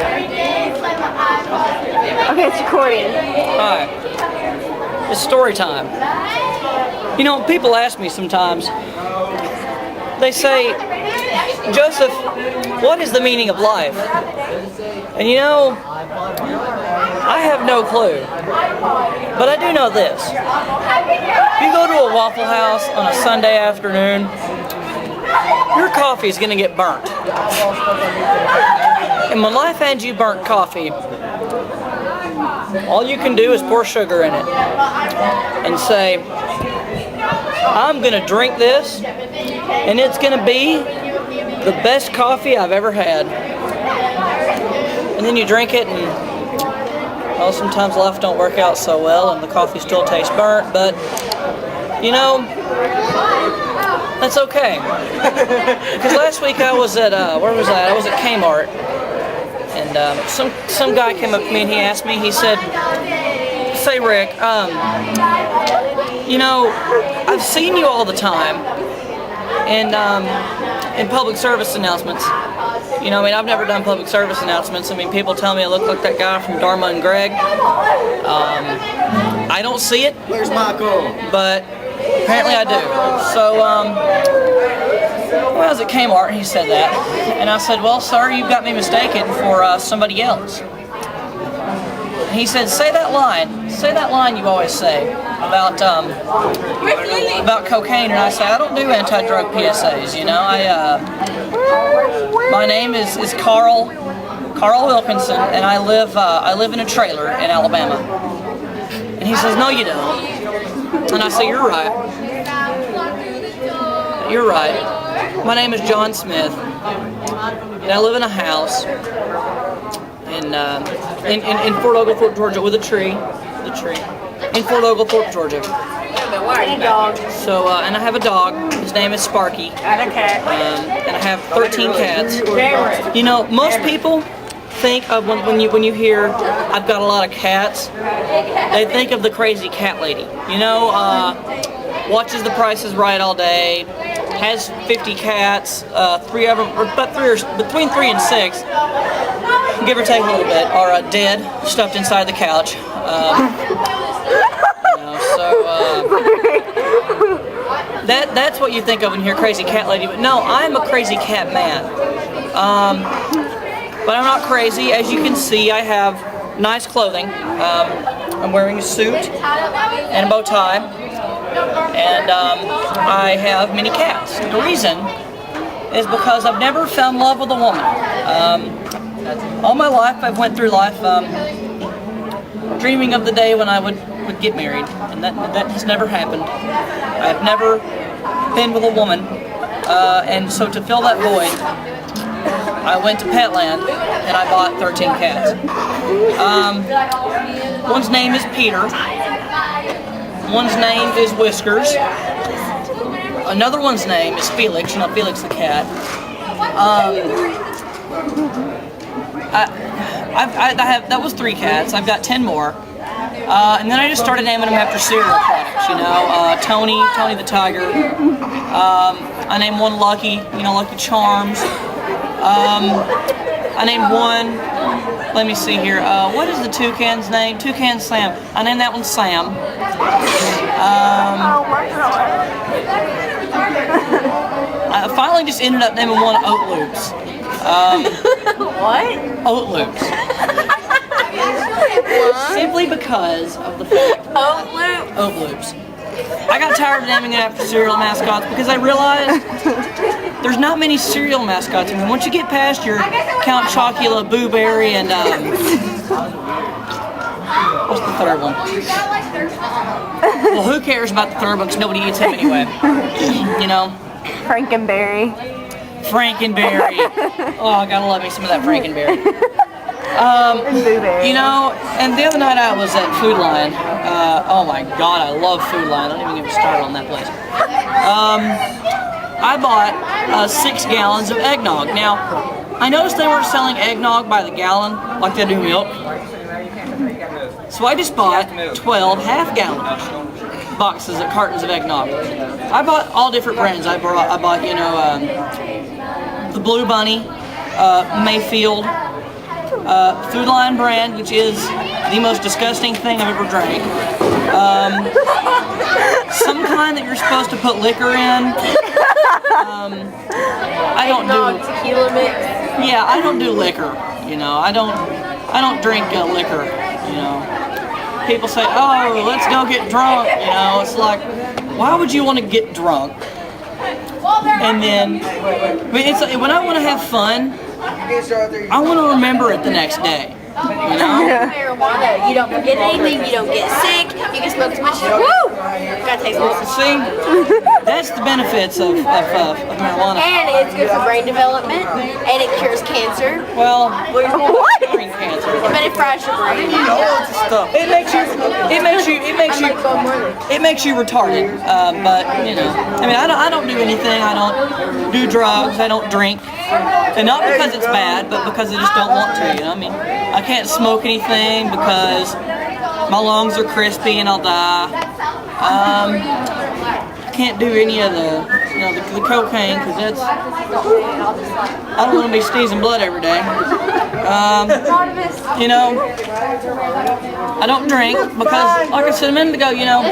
Okay, it's recording. Hi. It's story time. You know, people ask me sometimes, they say, Joseph, what is the meaning of life? And you know, I have no clue. But I do know this. If you go to a Waffle House on a Sunday afternoon, your coffee is going to get burnt. And when life hands you burnt coffee, all you can do is pour sugar in it and say, I'm going to drink this, and it's going to be the best coffee I've ever had. And then you drink it, and well, sometimes life don't work out so well, and the coffee still tastes burnt, but you know, that's okay. Because last week I was at, where was I? I was at Kmart. And some guy came up to me and he asked me, he said, say Rick, you know, I've seen you all the time in public service announcements. You know, I mean, I've never done public service announcements. I mean, people tell me I look like that guy from Dharma and Greg. I don't see it. Where's Michael? But apparently I do. So, well, I was at Kmart and he said that. And I said, well, sir, you've got me mistaken for somebody else. And he said, say that line you always say about cocaine. And I said, I don't do anti-drug PSAs, you know. My name is Carl Wilkinson, and I live in a trailer in Alabama. And he says, no, you don't. And I say, you're right. You're right. My name is John Smith, and I live in a house in Fort Oglethorpe, Georgia, with a tree. In Fort Oglethorpe, Georgia. And a dog. So, and I have a dog. His name is Sparky. And a cat. And I have 13 cats. You know, most people think of when you hear I've got a lot of cats, they think of the crazy cat lady. You know, watches The Price is Right all day, has 50 cats, 3 of them, between 3 and 6, give or take a little bit, are dead, stuffed inside the couch. You know, so that's what you think of when you hear crazy cat lady. But no, I'm a crazy cat man. But I'm not crazy. As you can see, I have nice clothing. I'm wearing a suit and a bow tie, and I have many cats. The reason is because I've never found love with a woman. All my life, I've went through life dreaming of the day when I would get married, and that has never happened. I've never been with a woman, and so to fill that void, I went to Petland and I bought 13 cats. One's name is Peter. One's name is Whiskers. Another one's name is Felix. You know, Felix the cat. That was 3 cats. I've got 10 more. And then I just started naming them after cereal products. You know, Tony the Tiger. I named one Lucky. You know, Lucky Charms. I named one, let me see here, what is the toucan's name? Toucan Sam. I named that one Sam. I finally just ended up naming one Oat Loops. What? Oat Loops. Simply because of the fact. Oat Loops. I got tired of naming it after cereal mascots because I realized there's not many cereal mascots. I mean, once you get past your Count Chocula, Boo Berry, and what's the third one? Well, who cares about the third one? Because nobody eats him anyway. You know. Frankenberry. Oh, gotta love me some of that Frankenberry. Boo-berry. You know, and the other night I was at Food Lion. Oh my God, I love Food Lion. Don't even get me started on that place. I bought 6 gallons of eggnog. Now, I noticed they weren't selling eggnog by the gallon like they do milk. So I just bought 12 half-gallon boxes of cartons of eggnog. I bought all different brands. I bought, you know, the Blue Bunny, Mayfield, Food Lion brand, which is the most disgusting thing I've ever drank. Some kind that you're supposed to put liquor in. I don't do tequila mix. Yeah, I don't do liquor. You know, I don't drink liquor. You know, people say, "Oh, let's go get drunk." You know, it's like, why would you want to get drunk? And then, I mean, it's like, when I want to have fun, I want to remember it the next day. You know? Marijuana, you don't forget anything, you don't get sick, you can smoke as much as woo! Gotta taste it. See, that's the benefits of marijuana. And it's good for brain development, and it cures cancer. Well, What? brain cancer. But it fries your brain. Stuff. It makes you retarded. But you know, I mean, I don't do anything. I don't do drugs. I don't drink, and not because it's bad, but because I just don't want to. You know, I mean, I can't smoke anything because my lungs are crispy and I'll die. I can't do any of the cocaine because that's, I don't want to be sneezing blood every day. You know, I don't drink because, like I said a minute ago, you know,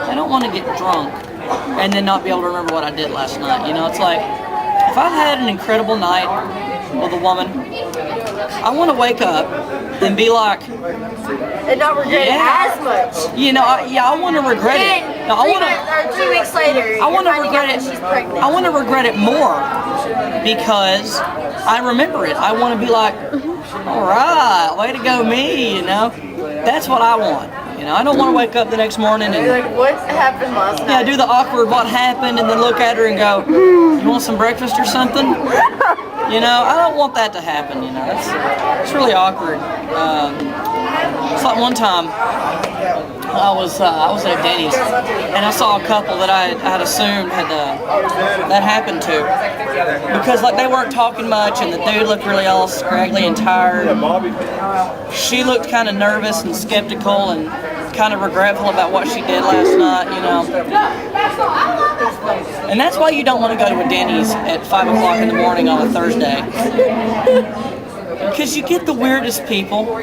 I don't want to get drunk and then not be able to remember what I did last night. You know, it's like, if I've had an incredible night with a woman, I want to wake up and be like, And not regret it as much. you know, I want to regret it. And No, I want to. 2 weeks later, I want to you're finding regret out it. that she's pregnant. I want to regret it more because I remember it. I want to be like, all right, way to go, me. You know, that's what I want. You know, I don't want to wake up the next morning and You're like, what happened last night? do the awkward what happened and then look at her and go, you want some breakfast or something? You know, I don't want that to happen. You know, it's really awkward. It's like one time I was at Denny's and I saw a couple that I had assumed had that happened to, because like they weren't talking much and the dude looked really all scraggly and tired. She looked kind of nervous and skeptical and kind of regretful about what she did last night, you know. And that's why you don't want to go to a Denny's at 5 o'clock in the morning on a Thursday. Because you get the weirdest people,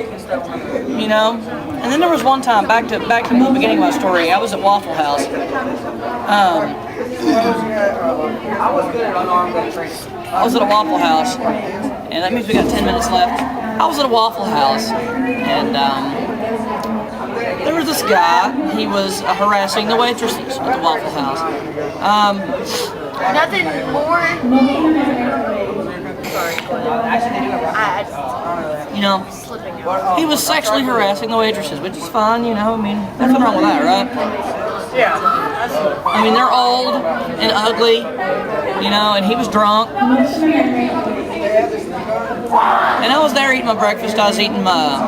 you know. And then there was one time, back to the beginning of my story, I was at Waffle House. I was at a Waffle House, and that means we got 10 minutes left. I was at a Waffle House, and there was this guy. He was harassing the waitresses at the Waffle House. Nothing more. Sorry, You know, he was sexually harassing the waitresses, which is fine, you know, I mean, nothing wrong with that, right? Yeah. I mean, they're old and ugly, you know, and he was drunk. And I was there eating my breakfast. I was eating my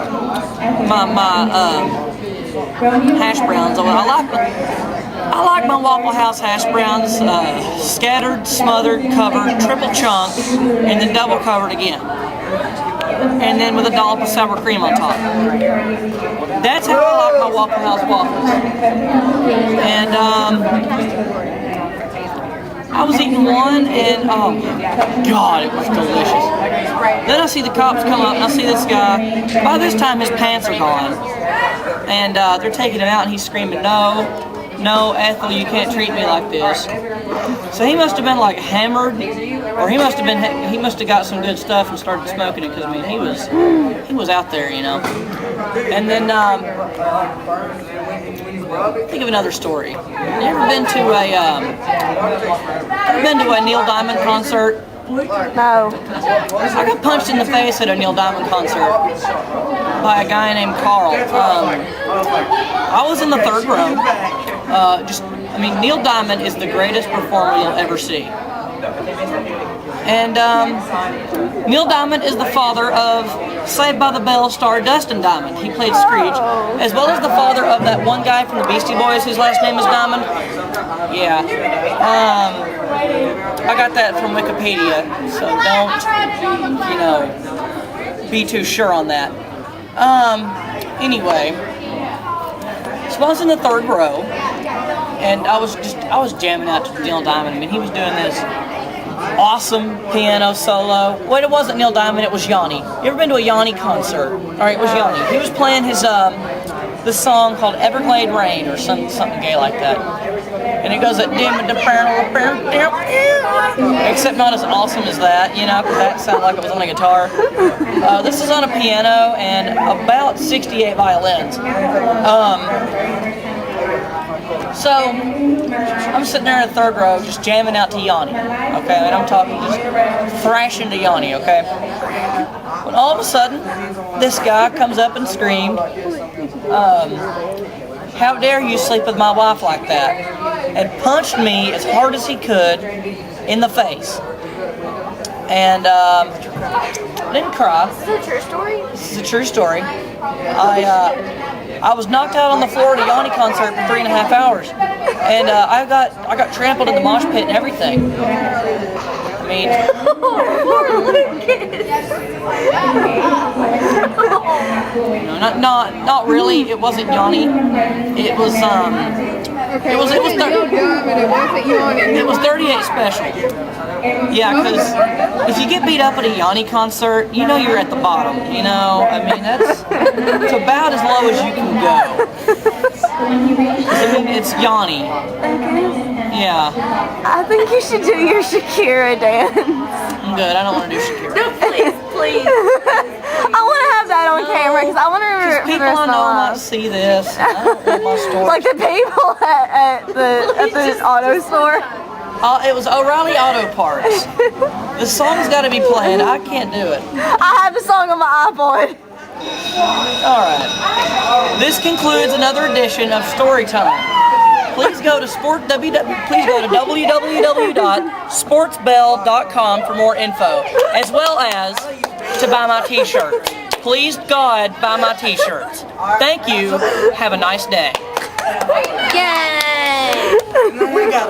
hash browns. I like my Waffle House hash browns scattered, smothered, covered, triple chunked, and then double covered again. And then with a dollop of sour cream on top. That's how I like my Waffle House waffles. And I was eating one, and oh my God, it was delicious. Then I see the cops come up, and I see this guy. By this time, his pants are gone, and they're taking him out, and he's screaming, "No, Ethel, you can't treat me like this." So he must have been like hammered, or he must have got some good stuff and started smoking it, because I mean he was out there, you know. And then think of another story. You ever been to a Neil Diamond concert? No. I got punched in the face at a Neil Diamond concert by a guy named Carl. I was in the third row. Neil Diamond is the greatest performer you'll ever see. And Neil Diamond is the father of Saved by the Bell star Dustin Diamond. He played Screech, as well as the father of that one guy from the Beastie Boys whose last name is Diamond. Yeah. I got that from Wikipedia, so don't, be too sure on that. Anyway, so I was in the third row, and I was jamming out to Neil Diamond. I mean, he was doing this awesome piano solo. Wait, it wasn't Neil Diamond, it was Yanni. You ever been to a Yanni concert? Alright, it was Yanni. He was playing his this song called Everglade Rain or something gay like that. And it goes at except not as awesome as that, you know, because that sounded like it was on a guitar. This is on a piano and about 68 violins. So, I'm sitting there in the third row just jamming out to Yanni, okay, and I'm talking, just thrashing to Yanni, okay? When all of a sudden, this guy comes up and screamed, how dare you sleep with my wife like that? And punched me as hard as he could in the face. And I didn't cry. Is this a true story? This is a true story. I was knocked out on the floor at a Yanni concert for 3.5 hours, and I got trampled in the mosh pit and everything. I mean, no, not really. It wasn't Yanni. It was it was 38 Special. Yeah, because if you get beat up at a Yanni concert, you know you're at the bottom. You know, I mean it's about as low as you can go. 'Cause, I mean, it's Yanni. Yeah. I think you should do your Shakira dance. I'm good. I don't want to do Shakira. No, please. I want to have that on camera because I want to remember it for the People rest I of my know might life. see this. I don't want my story. Like the people at the auto store. It was O'Reilly Auto Parts. The song's got to be played. I can't do it. I have the song on my iPod. All right. This concludes another edition of Storytime. Please go to www.sportsbell.com for more info, as well as to buy my t-shirts. Please, God, buy my t-shirts. Thank you. Have a nice day. Yay! We got